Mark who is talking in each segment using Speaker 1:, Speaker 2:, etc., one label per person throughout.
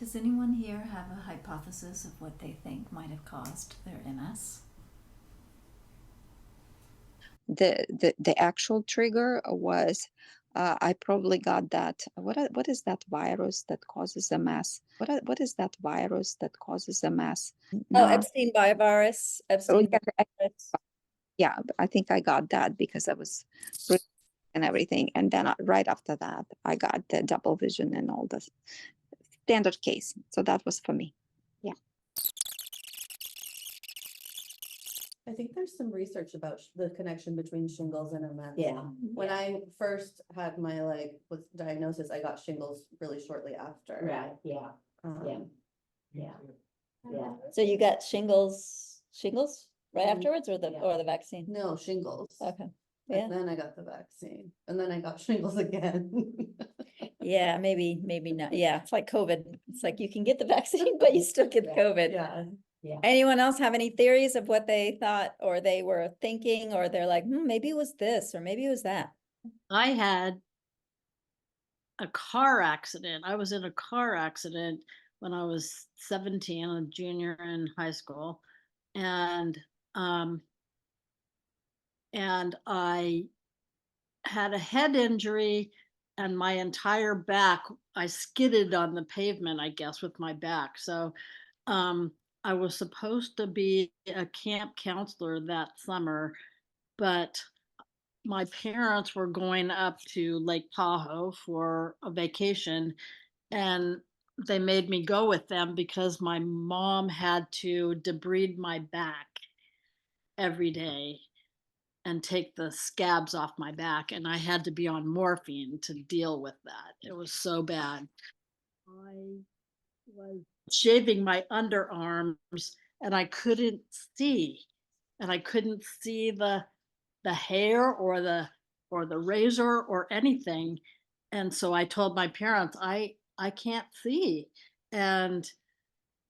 Speaker 1: Does anyone here have a hypothesis of what they think might have caused their MS?
Speaker 2: The actual trigger was I probably got that. What is that virus that causes MS? What is that virus that causes MS?
Speaker 3: Oh,
Speaker 2: No.
Speaker 3: Epstein-Barr virus.
Speaker 2: Oh,
Speaker 3: Epstein virus.
Speaker 2: yeah, I think I got that because I was and everything, and then right after that, I got the double vision and all the standard case. So that was for me. Yeah.
Speaker 4: I think there's some research about the connection between shingles and MS.
Speaker 3: Yeah.
Speaker 4: When I first had my was diagnosis, I got shingles really shortly after.
Speaker 3: Right, yeah,
Speaker 4: Um,
Speaker 3: yeah. So you got shingles right afterwards or the vaccine?
Speaker 4: No, shingles.
Speaker 3: Okay,
Speaker 4: And
Speaker 3: yeah,
Speaker 4: then I got the vaccine and then I got shingles again.
Speaker 3: yeah, maybe not. Yeah, it's like COVID. It's like you can get the vaccine, but you still get COVID.
Speaker 4: Yeah.
Speaker 3: Anyone else have any theories of what they thought or they were thinking, or they're like, maybe it was this, or maybe it was that?
Speaker 5: I had a car accident. I was in a car accident when I was 17, a junior in high school. And I had a head injury and my entire back, I skidded on the pavement, I guess, with my back. So I was supposed to be a camp counselor that summer, but my parents were going up to Lake Tahoe for a vacation, and they made me go with them because my mom had to debride my back every day and take the scabs off my back, and I had to be on morphine to deal with that. It was so bad. I was shaving my underarms and I couldn't see, the hair or the razor or anything. And so I told my parents, I can't see. And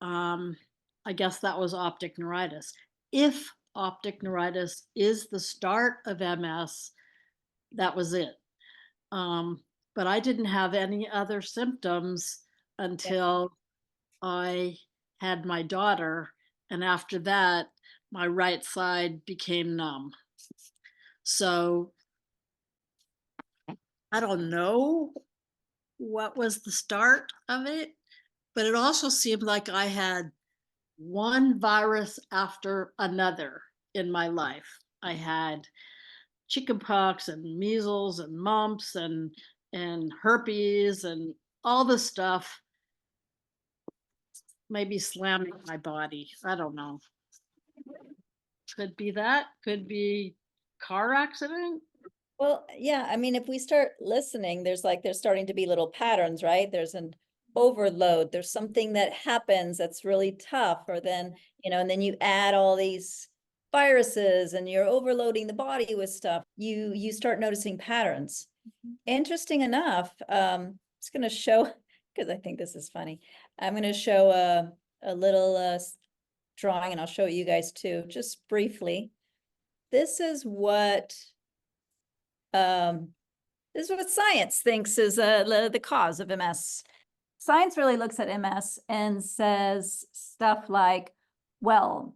Speaker 5: I guess that was optic neuritis. If optic neuritis is the start of MS, that was it. But I didn't have any other symptoms until I had my daughter. And after that, my right side became numb. So I don't know what was the start of it, but it also seemed like I had one virus after another in my life. I had chickenpox and measles and mumps and herpes and all the stuff, maybe slamming my body. I don't know. Could be that, could be car accident.
Speaker 3: Well, yeah, I mean, if we start listening, there's starting to be little patterns, right? There's an overload, there's something that happens that's really tough, or then, and then you add all these viruses and you're overloading the body with stuff. You start noticing patterns. Interesting enough, it's going to show, because I think this is funny. I'm going to show a little drawing, and I'll show you guys too, just briefly. This is what science thinks is the cause of MS. Science really looks at MS and says stuff like, well,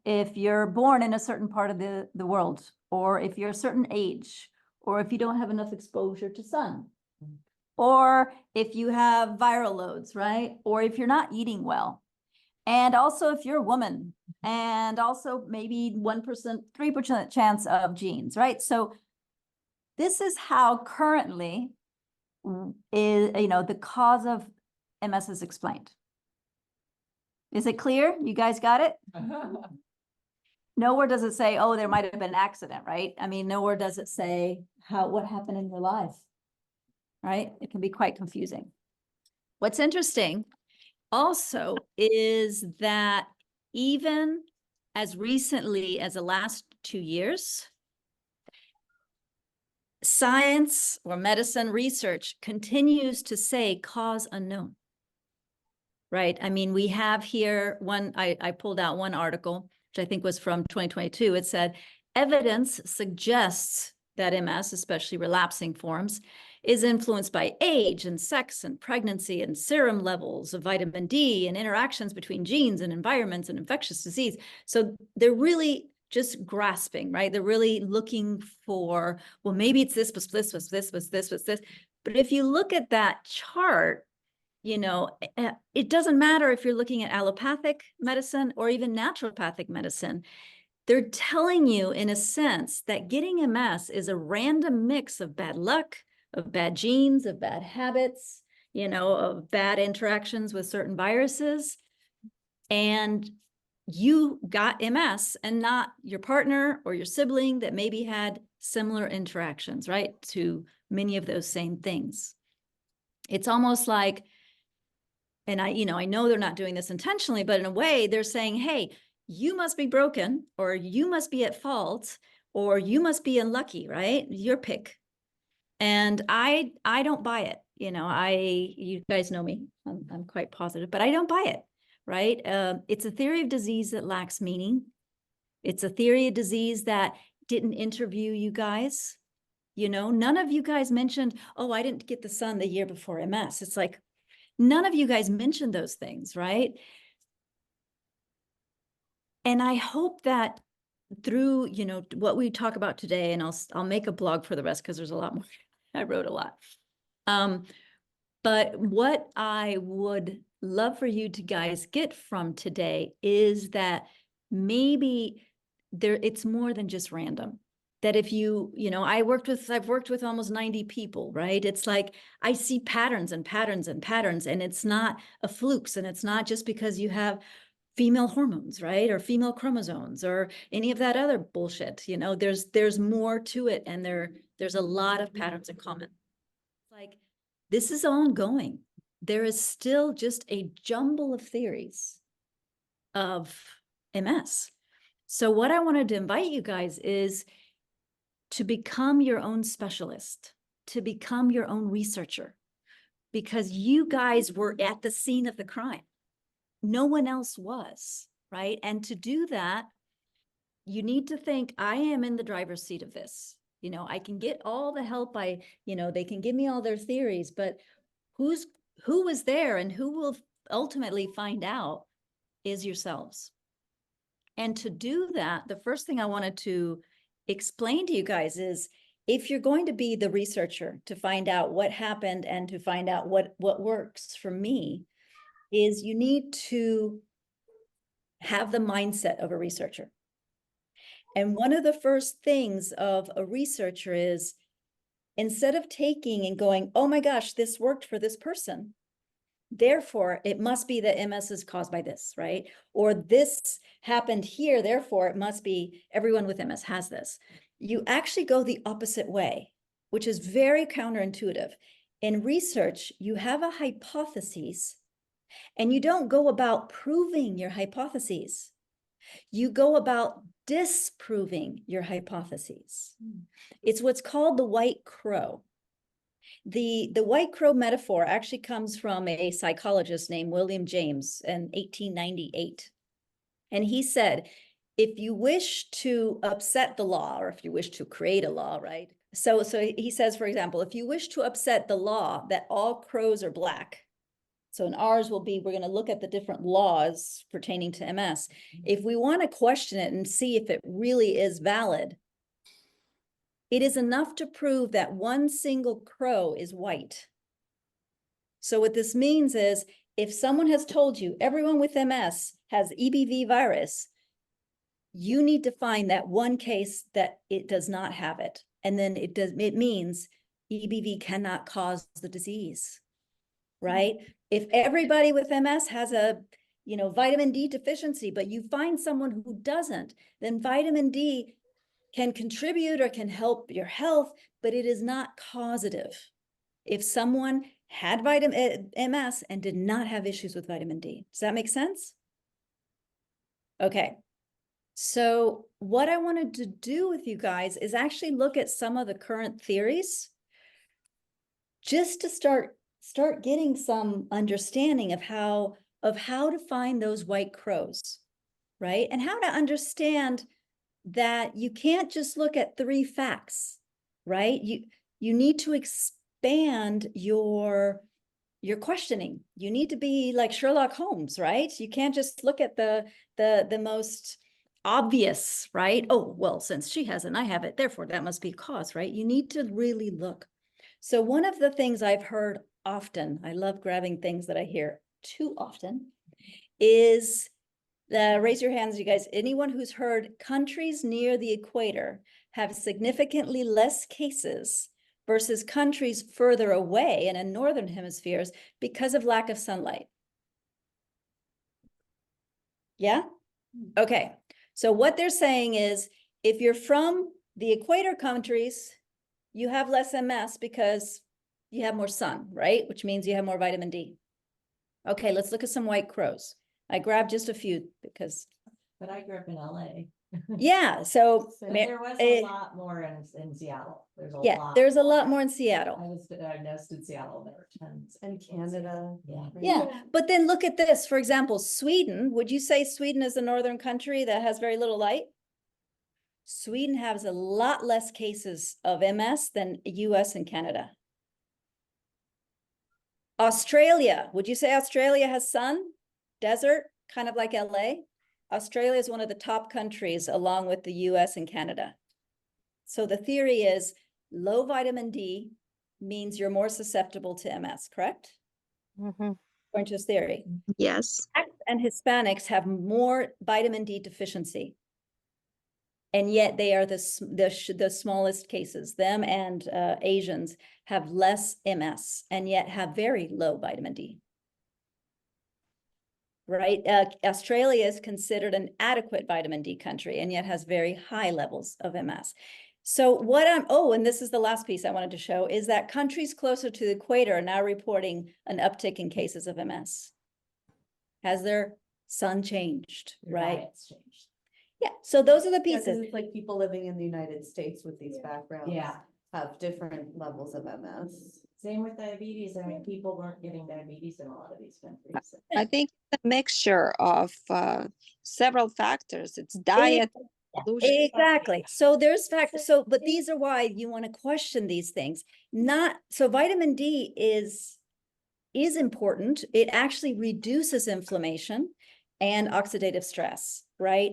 Speaker 3: if you're born in a certain part of the world, or if you're a certain age, or if you don't have enough exposure to sun, or if you have viral loads, right? Or if you're not eating well. And also if you're a woman, and also maybe 1%, 3% chance of genes, right? So this is how currently is, the cause of MS is explained. Is it clear? You guys got it? Nowhere does it say, oh, there might have been an accident, right? I mean, nowhere does it say what happened in your life, right? It can be quite confusing. What's interesting also is that even as recently as the last 2 years, science or medicine research continues to say cause unknown, right? I mean, we have here I pulled out one article, which I think was from 2022. It said, evidence suggests that MS, especially relapsing forms, is influenced by age and sex and pregnancy and serum levels of vitamin D and interactions between genes and environments and infectious disease. So they're really just grasping, right? They're really looking for, well, maybe it's this, was this, was this, was this, was this. But if you look at that chart, you know, it doesn't matter if you're looking at allopathic medicine or even naturopathic medicine. They're telling you, in a sense, that getting MS is a random mix of bad luck, of bad genes, of bad habits, you know, of bad interactions with certain viruses. And you got MS and not your partner or your sibling that maybe had similar interactions, right, to many of those same things. It's almost like, and I know they're not doing this intentionally, but in a way they're saying, hey, you must be broken, or you must be at fault, or you must be unlucky, right? Your pick. And I don't buy it. You guys know me, I'm quite positive, but I don't buy it, right? It's a theory of disease that lacks meaning. It's a theory of disease that didn't interview you guys. None of you guys mentioned, oh, I didn't get the sun the year before MS. It's like, none of you guys mentioned those things, right? And I hope that through, what we talk about today, and I'll make a blog for the rest because there's a lot more. I wrote a lot. But what I would love for you to guys get from today is that maybe it's more than just random. That if I've worked with almost 90 people, right? It's like, I see patterns and patterns and patterns, and it's not a flukes, and it's not just because you have female hormones, right? Or female chromosomes or any of that other bullshit. There's more to it, and there's a lot of patterns in common. Like, this is ongoing. There is still just a jumble of theories of MS. So what I wanted to invite you guys is to become your own specialist, to become your own researcher, because you guys were at the scene of the crime. No one else was, right? And to do that, you need to think, I am in the driver's seat of this. I can get all the help they can give me all their theories, but who was there and who will ultimately find out is yourselves. And to do that, the first thing I wanted to explain to you guys is, if you're going to be the researcher to find out what happened and to find out what works for me, is you need to have the mindset of a researcher. And one of the first things of a researcher is, instead of taking and going, oh my gosh, this worked for this person, therefore it must be that MS is caused by this, right? Or this happened here, therefore it must be everyone with MS has this. You actually go the opposite way, which is very counterintuitive. In research, you have a hypothesis, and you don't go about proving your hypotheses. You go about disproving your hypotheses. It's what's called the white crow. The white crow metaphor actually comes from a psychologist named William James in 1898. And he said, if you wish to upset the law, or if you wish to create a law, right? So he says, for example, if you wish to upset the law that all crows are black, so in ours will be, we're going to look at the different laws pertaining to MS. If we want to question it and see if it really is valid, it is enough to prove that one single crow is white. So what this means is, if someone has told you everyone with MS has EBV virus, you need to find that one case that it does not have it. And then it means EBV cannot cause the disease, right? If everybody with MS has a, vitamin D deficiency, but you find someone who doesn't, then vitamin D can contribute or can help your health, but it is not causative. If someone had MS and did not have issues with vitamin D, does that make sense? Okay. So what I wanted to do with you guys is actually look at some of the current theories, just to start getting some understanding of how to find those white crows, right? And how to understand that you can't just look at 3 facts, right? You need to expand your questioning. You need to be like Sherlock Holmes, right? You can't just look at the most obvious, right? Oh, well, since she has it and I have it, therefore that must be cause, right? You need to really look. So one of the things I've heard often, I love grabbing things that I hear too often, is raise your hands, you guys. Anyone who's heard countries near the equator have significantly less cases versus countries further away and in northern hemispheres because of lack of sunlight? Yeah? Okay. So what they're saying is, if you're from the equator countries, you have less MS because you have more sun, right? Which means you have more vitamin D. Okay, let's look at some white crows. I grabbed just a few because,
Speaker 6: But I grew up in LA.
Speaker 3: yeah, so
Speaker 6: But there was a lot more in Seattle. There's a lot.
Speaker 3: there's a lot more in
Speaker 6: I
Speaker 3: Seattle.
Speaker 6: was diagnosed in Seattle. There were tons.
Speaker 4: And Canada.
Speaker 6: Yeah.
Speaker 3: Yeah, but then look at this. For example, Sweden, would you say Sweden is a northern country that has very little light? Sweden has a lot less cases of MS than US and Canada. Australia, would you say Australia has sun, desert, kind of like LA? Australia is one of the top countries along with the US and Canada. So the theory is low vitamin D means you're more susceptible to MS, correct?
Speaker 2: Mhm.
Speaker 3: According to this theory.
Speaker 2: Yes.
Speaker 3: Blacks and Hispanics have more vitamin D deficiency. And yet they are the smallest cases. Them and Asians have less MS and yet have very low vitamin D. Right? Australia is considered an adequate vitamin D country and yet has very high levels of MS. So and this is the last piece I wanted to show, is that countries closer to the equator are now reporting an uptick in cases of MS. Has their sun changed, right?
Speaker 6: Diet's changed.
Speaker 3: Yeah, so those are the
Speaker 4: Yeah, 'cause
Speaker 3: pieces.
Speaker 4: it's like people living in the United States with these backgrounds.
Speaker 6: Yeah.
Speaker 4: Have different levels of MS.
Speaker 6: Same with diabetes. I mean, people weren't getting diabetes in a lot of these countries.
Speaker 2: I think it's a mixture of several factors. It's diet, pollution.
Speaker 3: Exactly. So there's but these are why you want to question these things. So vitamin D is important. It actually reduces inflammation and oxidative stress, right?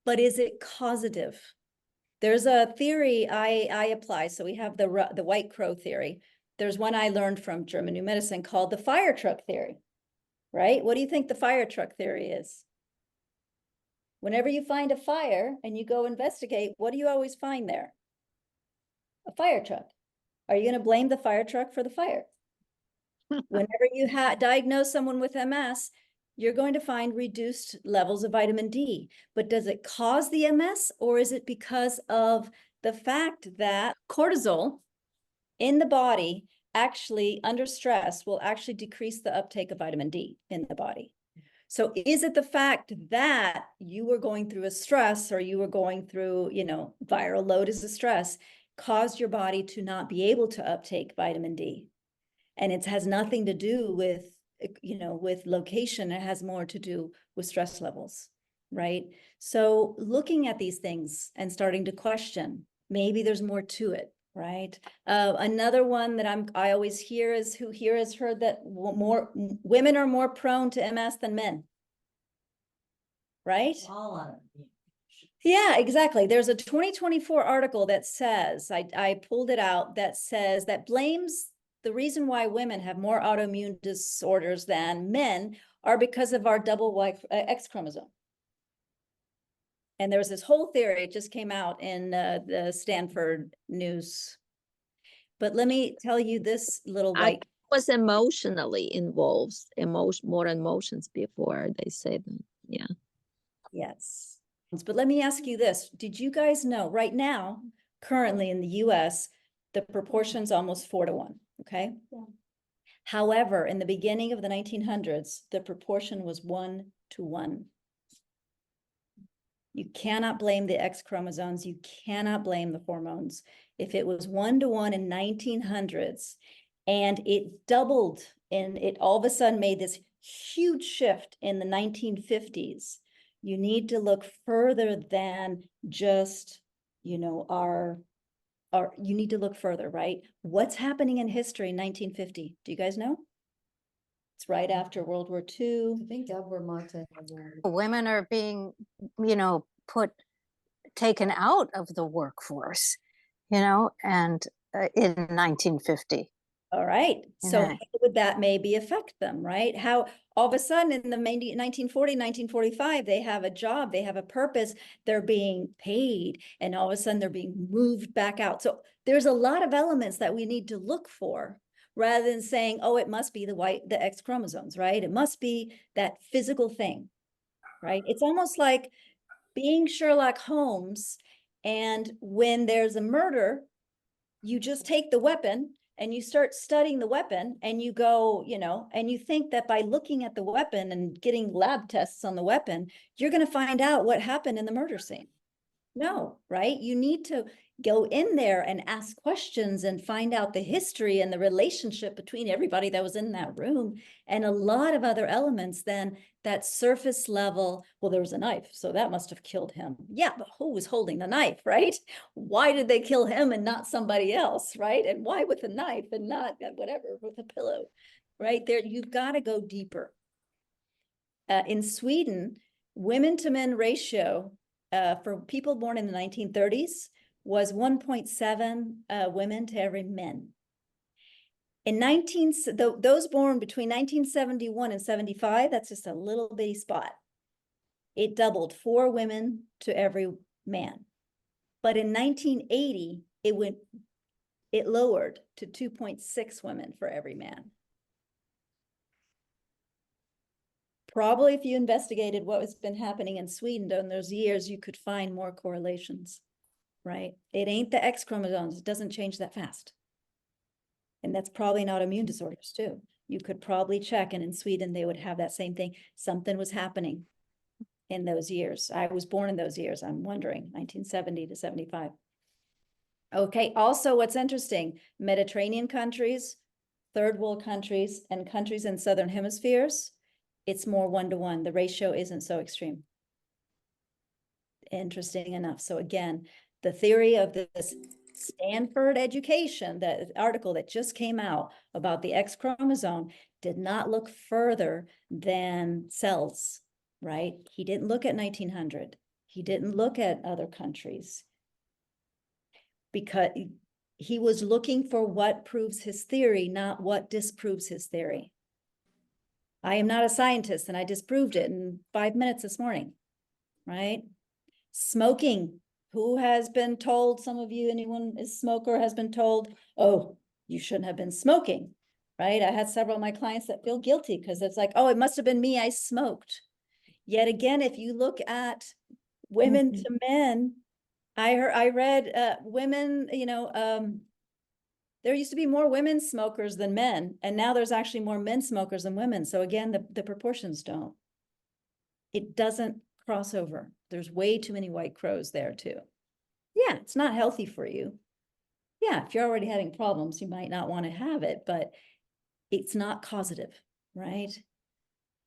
Speaker 3: But is it causative? There's a theory I apply. So we have the white crow theory. There's one I learned from German New Medicine called the fire truck theory, right? What do you think the fire truck theory is? Whenever you find a fire and you go investigate, what do you always find there? A fire truck. Are you going to blame the fire truck for the fire? Whenever you diagnose someone with MS, you're going to find reduced levels of vitamin D. But does it cause the MS, or is it because of the fact that cortisol in the body actually under stress will actually decrease the uptake of vitamin D in the body? So is it the fact that you were going through a stress, or you were going through, viral load as a stress, caused your body to not be able to uptake vitamin D? And it has nothing to do with, with location. It has more to do with stress levels, right? So looking at these things and starting to question, maybe there's more to it, right? Another one that I always hear is, who here has heard that more women are more prone to MS than men, right?
Speaker 6: All on it.
Speaker 3: Yeah, exactly. There's a 2024 article that says, I pulled it out, that blames the reason why women have more autoimmune disorders than men are because of our double X chromosome. And there was this whole theory, it just came out in the Stanford news. But let me tell you this little white.
Speaker 2: Was emotionally involved, more emotions before they say that. Yeah.
Speaker 3: Yes. But let me ask you this. Did you guys know right now, currently in the US, the proportion's almost 4-to-1, okay?
Speaker 4: Yeah.
Speaker 3: However, in the beginning of the 1900s, the proportion was 1-to-1. You cannot blame the X chromosomes. You cannot blame the hormones. If it was 1-to-1 in 1900s and it doubled and it all of a sudden made this huge shift in the 1950s, you need to look further than just, our or you need to look further, right? What's happening in history in 1950? Do you guys know? It's right after World War II.
Speaker 4: I think Deborah Monte has one.
Speaker 7: Women are being, taken out of the workforce, and in 1950.
Speaker 3: All right. So
Speaker 7: Yeah.
Speaker 3: how would that maybe affect them, right? How all of a sudden in the 1940, 1945, they have a job, they have a purpose, they're being paid, and all of a sudden they're being moved back out. So there's a lot of elements that we need to look for rather than saying, oh, it must be the X chromosomes, right? It must be that physical thing, right? It's almost like being Sherlock Holmes, and when there's a murder, you just take the weapon and you start studying the weapon and you go, and you think that by looking at the weapon and getting lab tests on the weapon, you're going to find out what happened in the murder scene. No, right? You need to go in there and ask questions and find out the history and the relationship between everybody that was in that room and a lot of other elements than that surface level. Well, there was a knife, so that must have killed him. Yeah, but who was holding the knife, right? Why did they kill him and not somebody else, right? And why with a knife and not whatever with a pillow, right? There, you've got to go deeper. In Sweden, women to men ratio for people born in the 1930s was 1.7 women to every men. In those born between 1971 and 75, that's just a little bitty spot. It doubled 4 women to every man. But in 1980, it lowered to 2.6 women for every man. Probably if you investigated what has been happening in Sweden during those years, you could find more correlations, right? It ain't the X chromosomes. It doesn't change that fast. And that's probably not immune disorders too. You could probably check, and in Sweden, they would have that same thing. Something was happening in those years. I was born in those years. I'm wondering, 1970 to 75. Okay, also what's interesting, Mediterranean countries, third world countries, and countries in Southern hemispheres, it's more 1-to-1. The ratio isn't so extreme. Interesting enough. So again, the theory of this Stanford education, that article that just came out about the X chromosome, did not look further than cells, right? He didn't look at 1900. He didn't look at other countries because he was looking for what proves his theory, not what disproves his theory. I am not a scientist, and I disproved it in 5 minutes this morning, right? Smoking. Who has been told, some of you, anyone is smoker, has been told, oh, you shouldn't have been smoking, right? I had several of my clients that feel guilty because it's like, oh, it must have been me, I smoked. Yet again, if you look at women to men, I read women, there used to be more women smokers than men, and now there's actually more men smokers than women. So again, the proportions don't. It doesn't cross over. There's way too many white crows there too. Yeah, it's not healthy for you. Yeah, if you're already having problems, you might not want to have it, but it's not causative, right?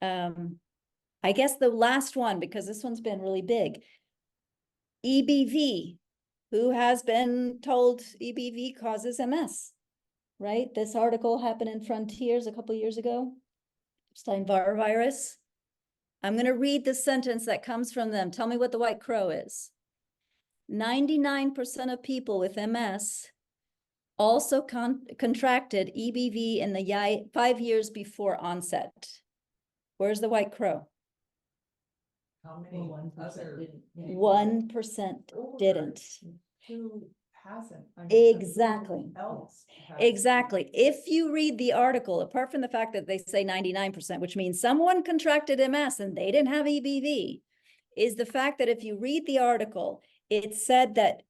Speaker 3: I guess the last one, because this one's been really big, EBV. Who has been told EBV causes MS, right? This article happened in Frontiers a couple of years ago, Steinvar virus. I'm going to read the sentence that comes from them. Tell me what the white crow is. 99% of people with MS also contracted EBV in the 5 years before onset. Where's the white crow?
Speaker 6: How many 1% didn't?
Speaker 3: 1% didn't.
Speaker 6: Who hasn't?
Speaker 3: Exactly.
Speaker 6: Else has.
Speaker 3: Exactly. If you read the article, apart from the fact that they say 99%, which means someone contracted MS and they didn't have EBV, is the fact that if you read the article, it said that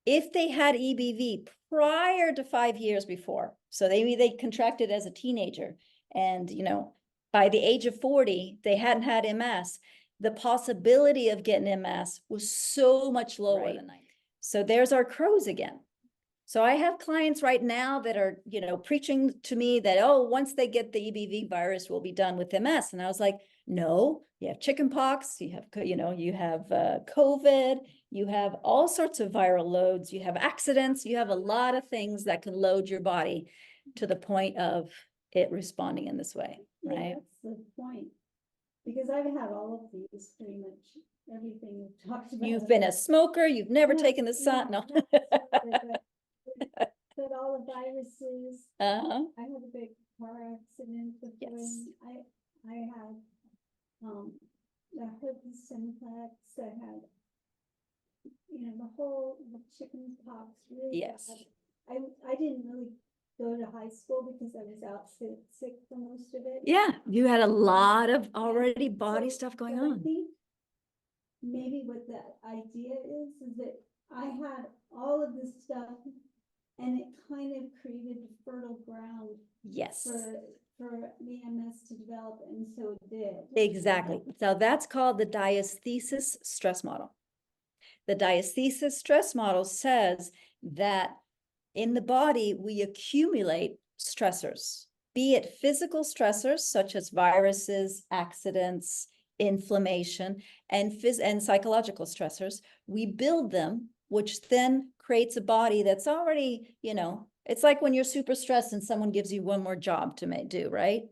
Speaker 3: if they had EBV prior to 5 years before, so maybe they contracted as a teenager and, by the age of 40, they hadn't had MS, the possibility of getting MS was so much lower than 90. So there's our crows again. So I have clients right now that are, preaching to me that, oh, once they get the EBV virus, we'll be done with MS. And I was like, no, you have chickenpox, you have, you have COVID, you have all sorts of viral loads, you have accidents, you have a lot of things that can load your body to the point of it responding in this way,
Speaker 8: Yeah,
Speaker 3: right?
Speaker 8: that's the point. Because I've had all of these, pretty much everything we've talked about.
Speaker 3: You've been a smoker, you've never
Speaker 8: Yeah,
Speaker 3: taken the sun,
Speaker 8: yeah,
Speaker 3: no.
Speaker 8: not a smoker, but all the viruses.
Speaker 3: Uh-huh.
Speaker 8: I had a big car accident before.
Speaker 3: Yes.
Speaker 8: And I had, the herpes simplex, I had, the chicken pox really
Speaker 3: Yes.
Speaker 8: bad. I didn't really go to high school because I was out sick for most of it.
Speaker 3: Yeah, you had a lot of already body
Speaker 8: So-
Speaker 3: stuff going
Speaker 8: so I
Speaker 3: on.
Speaker 8: think maybe what that idea is that I had all of this stuff and it kind of created fertile ground
Speaker 3: Yes,
Speaker 8: for the MS to develop, and so it did.
Speaker 3: exactly. So that's called the diathesis stress model. The diathesis stress model says that in the body, we accumulate stressors, be it physical stressors such as viruses, accidents, inflammation, and psychological stressors. We build them, which then creates a body that's already, it's like when you're super stressed and someone gives you one more job to do, right?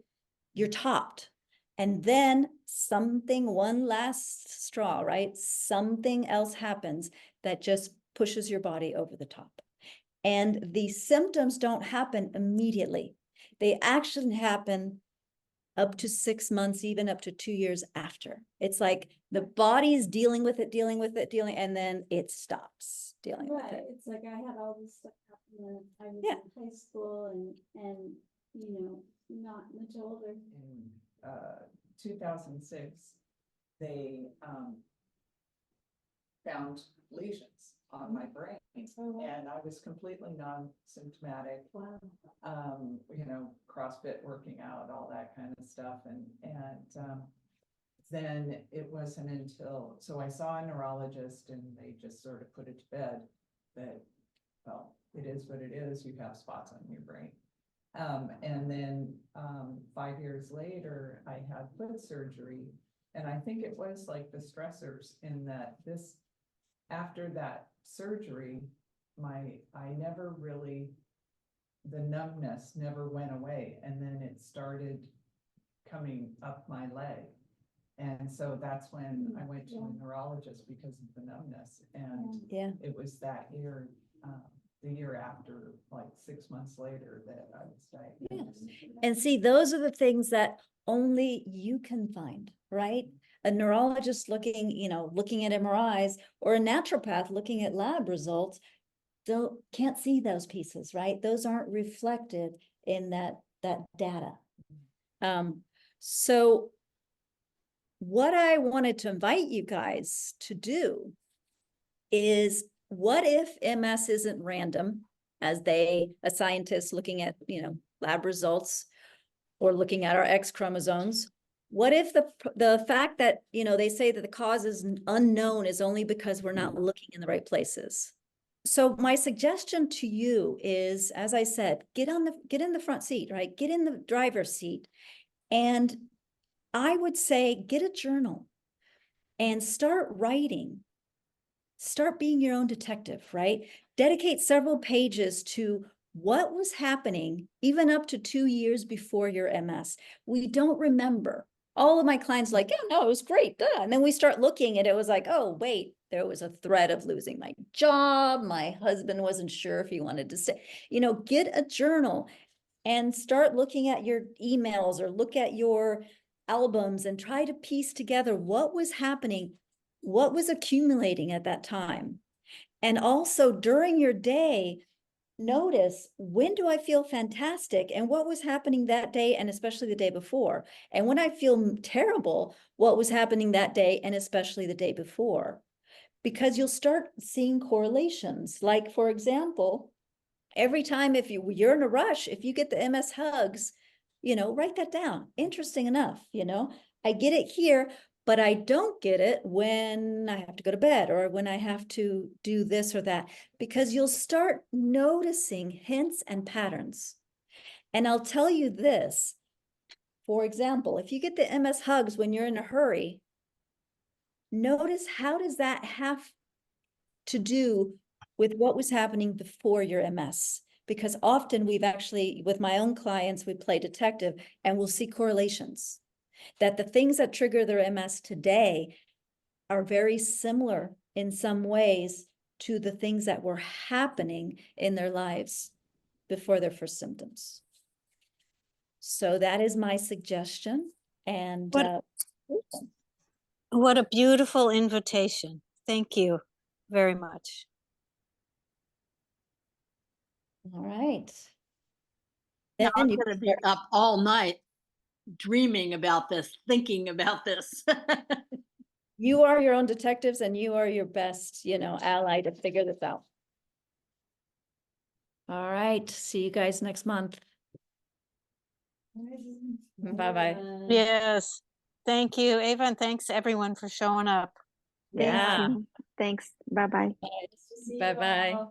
Speaker 3: You're topped. And then one last straw, right? Something else happens that just pushes your body over the top. And the symptoms don't happen immediately. They actually happen up to 6 months, even up to 2 years after. It's like the body's dealing with it, and then it stops dealing with
Speaker 8: Right,
Speaker 3: it.
Speaker 8: it's like I had all this stuff happen when I was
Speaker 3: Yeah.
Speaker 8: in high school and not much older.
Speaker 9: In 2006, they found lesions on my brain,
Speaker 8: Oh, wow.
Speaker 9: and I was completely non-symptomatic.
Speaker 8: Wow.
Speaker 9: CrossFit, working out, all that kind of stuff, and then it wasn't until, so I saw a neurologist, and they just sort of put it to bed that, well, it is what it is. You have spots on your brain. And then 5 years later, I had foot surgery, and I think it was like the stressors in that after that surgery, the numbness never went away, and then it started coming up my leg. And so that's when I went to a neurologist because of the numbness, and
Speaker 3: Yeah.
Speaker 9: it was that year, the year after, like 6 months later, that I was diagnosed.
Speaker 3: And see, those are the things that only you can find, right? A neurologist looking at MRIs, or a naturopath looking at lab results, can't see those pieces, right? Those aren't reflected in that data. So what I wanted to invite you guys to do is, what if MS isn't random, as a scientist looking at, lab results or looking at our X chromosomes? What if the fact that, they say that the cause is unknown is only because we're not looking in the right places? So my suggestion to you is, as I said, get in the front seat, right? Get in the driver's seat. And I would say, get a journal and start writing. Start being your own detective, right? Dedicate several pages to what was happening even up to 2 years before your MS. We don't remember. All of my clients like, yeah, no, it was great. Duh. And then we start looking and it was like, oh, wait, there was a threat of losing my job. My husband wasn't sure if he wanted to stay. Get a journal and start looking at your emails or look at your albums and try to piece together what was happening, what was accumulating at that time. And also during your day, notice, when do I feel fantastic and what was happening that day, and especially the day before? And when I feel terrible, what was happening that day and especially the day before? Because you'll start seeing correlations. Like, for example, every time if you're in a rush, if you get the MS hugs, write that down. Interesting enough, I get it here, but I don't get it when I have to go to bed or when I have to do this or that, because you'll start noticing hints and patterns. And I'll tell you this, for example, if you get the MS hugs when you're in a hurry, notice, how does that have to do with what was happening before your MS. Because often we've actually, with my own clients, we play detective and we'll see correlations. That the things that trigger their MS today are very similar in some ways to the things that were happening in their lives before their first symptoms. So that is my suggestion. And
Speaker 7: What a beautiful invitation. Thank you very much.
Speaker 3: all right.
Speaker 5: Now
Speaker 3: Then
Speaker 5: I'm
Speaker 3: you
Speaker 5: gonna be up all night dreaming about this, thinking about this.
Speaker 3: you are your own detectives and you are your best, ally to figure this out. All right. See you guys next month. Bye-bye.
Speaker 7: Yes. Thank you, Ava, and thanks everyone for showing up.
Speaker 2: Thank
Speaker 3: Yeah.
Speaker 2: you. Thanks. Bye-bye.
Speaker 3: Bye-bye.